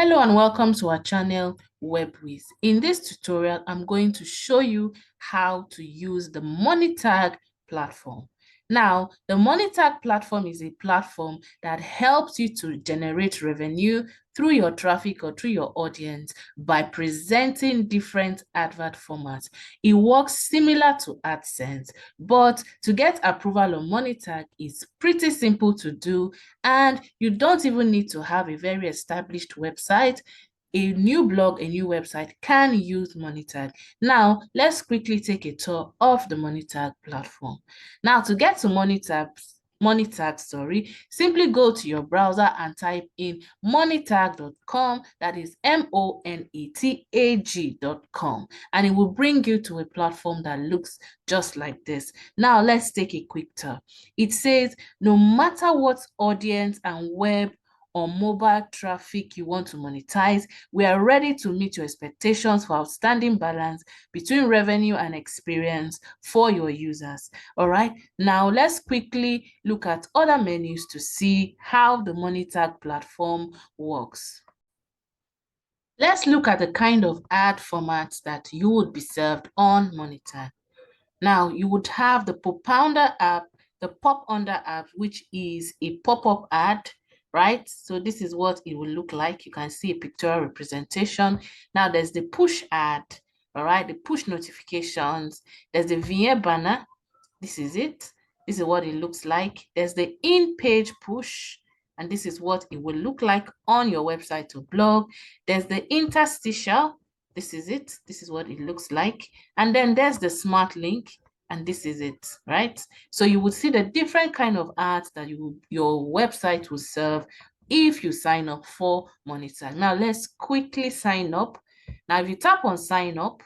Hello and welcome to our channel WebWiz. In this tutorial, I'm going to show you how to use the Monitag platform. Now, the Monitag platform is a platform that helps you to generate revenue through your traffic or through your audience by presenting different advert formats. It works similar to AdSense, but to get approval on Monitag is pretty simple to do, and you don't even need to have a very established website. A new blog, a new website can use Monitag. Now, let's quickly take a tour of the Monitag platform. Now, to get to Monitag, simply go to your browser and type in monitag.com, that is monetag.com, and it will bring you to a platform that looks just like this. Now, let's take a quick tour. It says, no matter what audience and web or mobile traffic you want to monetize, we are ready to meet your expectations for outstanding balance between revenue and experience for your users. All right, now let's quickly look at other menus to see how the Monitag platform works. Let's look at the kind of ad formats that you would be served on Monitag. Now, you would have the Popounder app, the Pop Under app, which is a pop-up ad, right? So this is what it will look like. You can see a pictorial representation. Now, there's the push ad, all right? The push notifications. There's the VA banner. This is it. This is what it looks like. There's the in-page push, and this is what it will look like on your website or blog. There's the interstitial. This is it. This is what it looks like. And then there's the smart link, and this is it, right? So you would see the different kind of ads that your website will serve if you sign up for Monitag. Now, let's quickly sign up. Now, if you tap on sign up,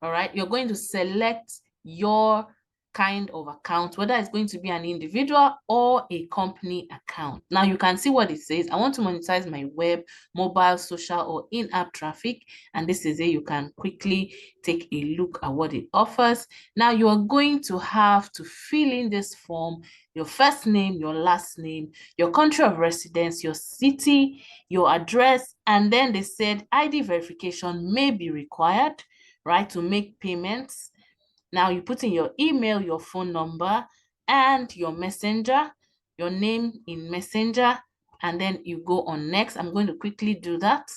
all right, you're going to select your kind of account, whether it's going to be an individual or a company account. Now you can see what it says. I want to monetize my web, mobile, social, or in-app traffic. And this is it. You can quickly take a look at what it offers. Now you are going to have to fill in this form, your first name, your last name, your country of residence, your city, your address, and then they said ID verification may be required, right, to make payments. Now you put in your email, your phone number, and your messenger, your name in messenger, and then you go on next. I'm going to quickly do that.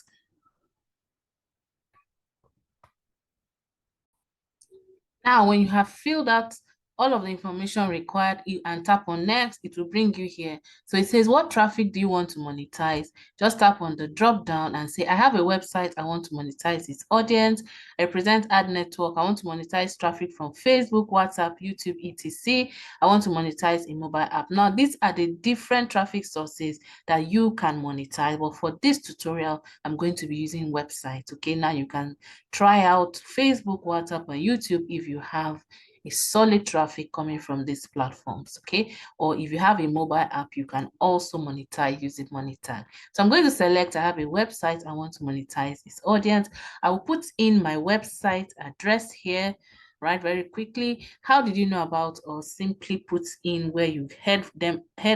Now, when you have filled out all of the information required and tap on next, it will bring you here. So it says, what traffic do you want to monetize? Just tap on the drop down and say, I have a website, I want to monetize its audience. I represent ad network, I want to monetize traffic from Facebook, WhatsApp, YouTube, etc. I want to monetize a mobile app. Now, these are the different traffic sources that you can monetize. But for this tutorial, I'm going to be using websites. Okay, now you can try out Facebook, WhatsApp, and YouTube if you have a solid traffic coming from these platforms, okay? Or if you have a mobile app, you can also monetize using Monitag. So I'm going to select, I have a website, I want to monetize this audience. I will put in my website address here, right, very quickly. How did you know about, or simply put in where you've heard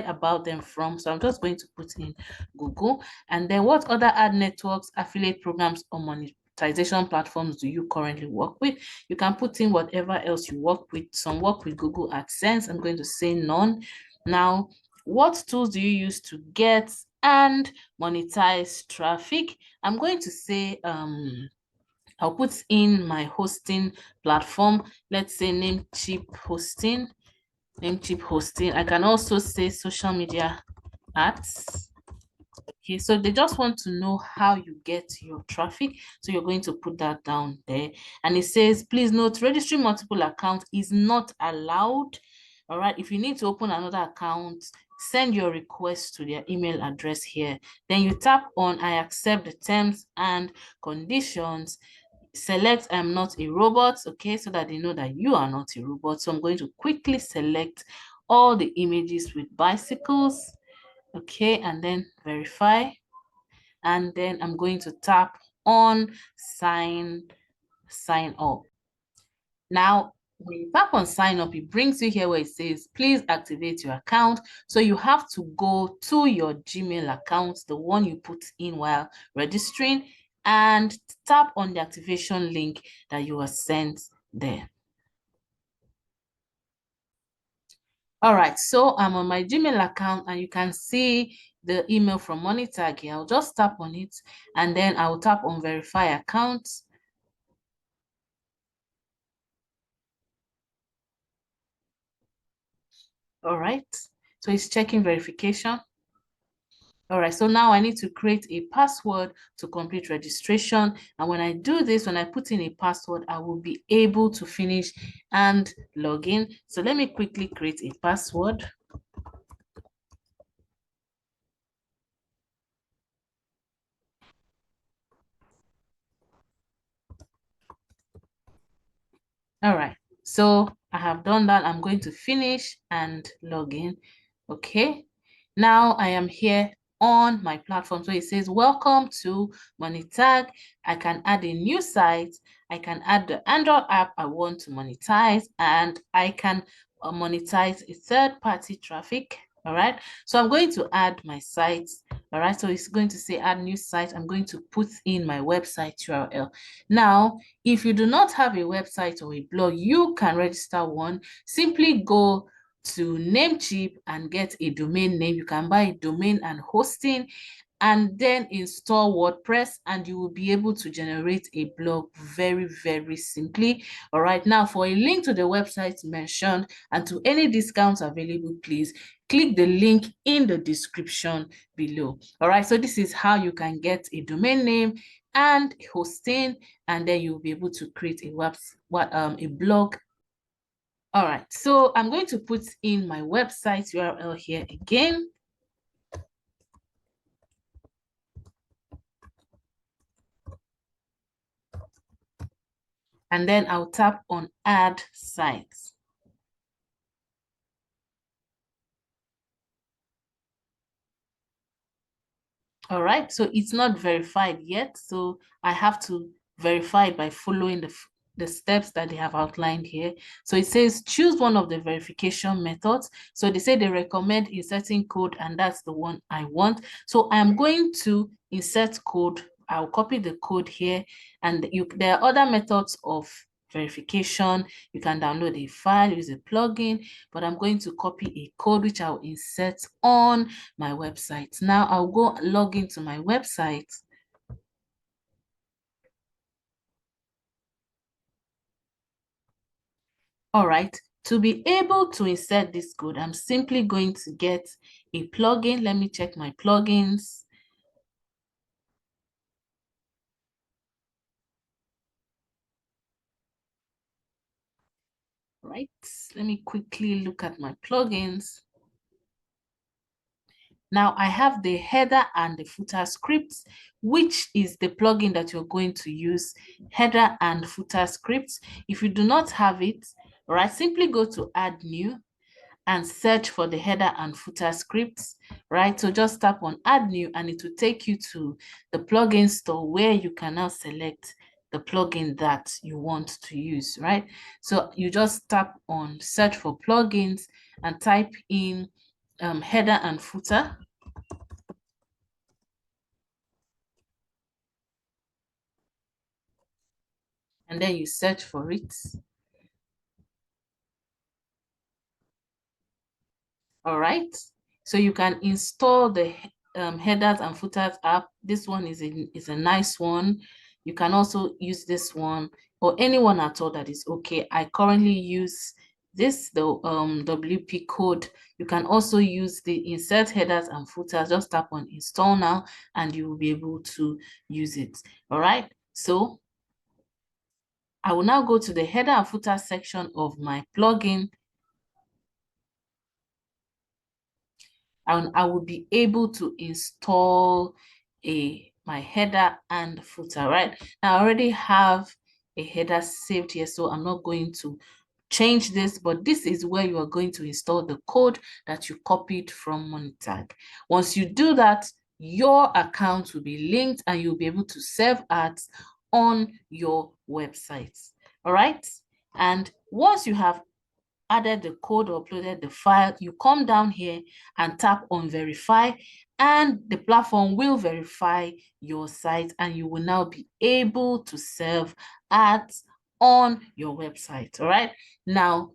about them from. So I'm just going to put in Google. And then what other ad networks, affiliate programs, or monetization platforms do you currently work with? You can put in whatever else you work with. Some work with Google AdSense. I'm going to say none. Now, what tools do you use to get and monetize traffic? I'm going to say I'll put in my hosting platform. Let's say Namecheap hosting. Namecheap hosting. I can also say social media ads. Okay, so they just want to know how you get your traffic. So you're going to put that down there. And it says, please note, registering multiple accounts is not allowed. All right, if you need to open another account, send your request to their email address here. Then you tap on I accept the terms and conditions. Select I'm not a robot, okay, so that they know that you are not a robot. So I'm going to quickly select all the images with bicycles. Okay, and then verify. And then I'm going to tap on sign up. Now, When you tap on sign up, it brings you here where it says, please activate your account. So you have to go to your Gmail account, the one you put in while registering, and tap on the activation link that you were sent there. All right, so I'm on my Gmail account and you can see the email from Monitag here. I'll just tap on it and then I'll tap on verify account. All right, so it's checking verification. All right, so now I need to create a password to complete registration. And when I do this, when I put in a password, I will be able to finish and log in. So let me quickly create a password. All right, so I have done that. I'm going to finish and log in. Okay, now I am here on my platform. So it says, welcome to Monitag. I can add a new site. I can add the Android app I want to monetize, and I can monetize a third-party traffic. All right, so I'm going to add my site. All right, so it's going to say add new site. I'm going to put in my website URL. Now, if you do not have a website or a blog, you can register one. Simply go to Namecheap and get a domain name. You can buy a domain and hosting and then install WordPress and you will be able to generate a blog very, very simply. All right, now for a link to the website mentioned and to any discounts available, please click the link in the description below. All right, so this is how you can get a domain name and hosting, and then you'll be able to create a blog. All right, so I'm going to put in my website URL here again. And then I'll tap on add sites. All right, so it's not verified yet. So I have to verify it by following the steps that they have outlined here. So it says choose one of the verification methods. So they say they recommend inserting code and that's the one I want. So I'm going to insert code. I'll copy the code here and there are other methods of verification. You can download a file, use a plugin, but I'm going to copy a code which I'll insert on my website. Now I'll go log into my website. All right, to be able to insert this code, I'm simply going to get a plugin. Let me check my plugins. Right, let me quickly look at my plugins. Now I have the header and the footer scripts, which is the plugin that you're going to use, header and footer scripts. If you do not have it, all right, simply go to add new and search for the header and footer scripts, right? So just tap on add new and it will take you to the plugin store where you can now select the plugin that you want to use, right? So you just tap on search for plugins and type in header and footer. And then you search for it. All right. So you can install the headers and footers app. This one is a nice one. You can also use this one or anyone at all that is okay. I currently use this, the WP code. You can also use the insert headers and footers. Just tap on install now and you will be able to use it. All right. So I will now go to the header and footer section of my plugin and I will be able to install my header and footer, right? Now I already have a header saved here, so I'm not going to change this, but this is where you are going to install the code that you copied from Monitag. Once you do that, your account will be linked and you'll be able to serve ads on your website. All right. And Once you have added the code or uploaded the file, you come down here and tap on verify, and the platform will verify your site, and you will now be able to serve ads on your website. All right. Now,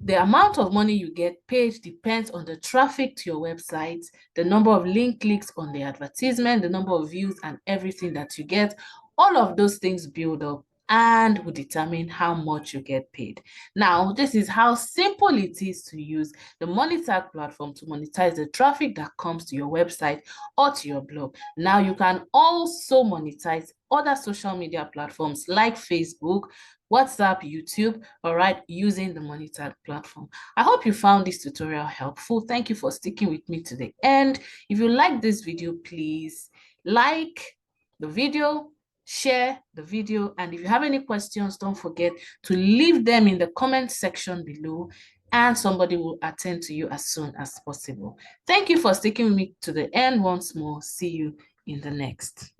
the amount of money you get paid depends on the traffic to your website, the number of link clicks on the advertisement, the number of views, and everything that you get. All of those things build up and will determine how much you get paid. Now, this is how simple it is to use the Monitag platform to monetize the traffic that comes to your website or to your blog. Now, you can also monetize other social media platforms like Facebook, WhatsApp, YouTube, all right, using the Monitag platform. I hope you found this tutorial helpful. Thank you for sticking with me to the end. If you like this video, please like the video, share the video, and if you have any questions, don't forget to leave them in the comment section below, and somebody will attend to you as soon as possible. Thank you for sticking with me to the end once more. See you in the next.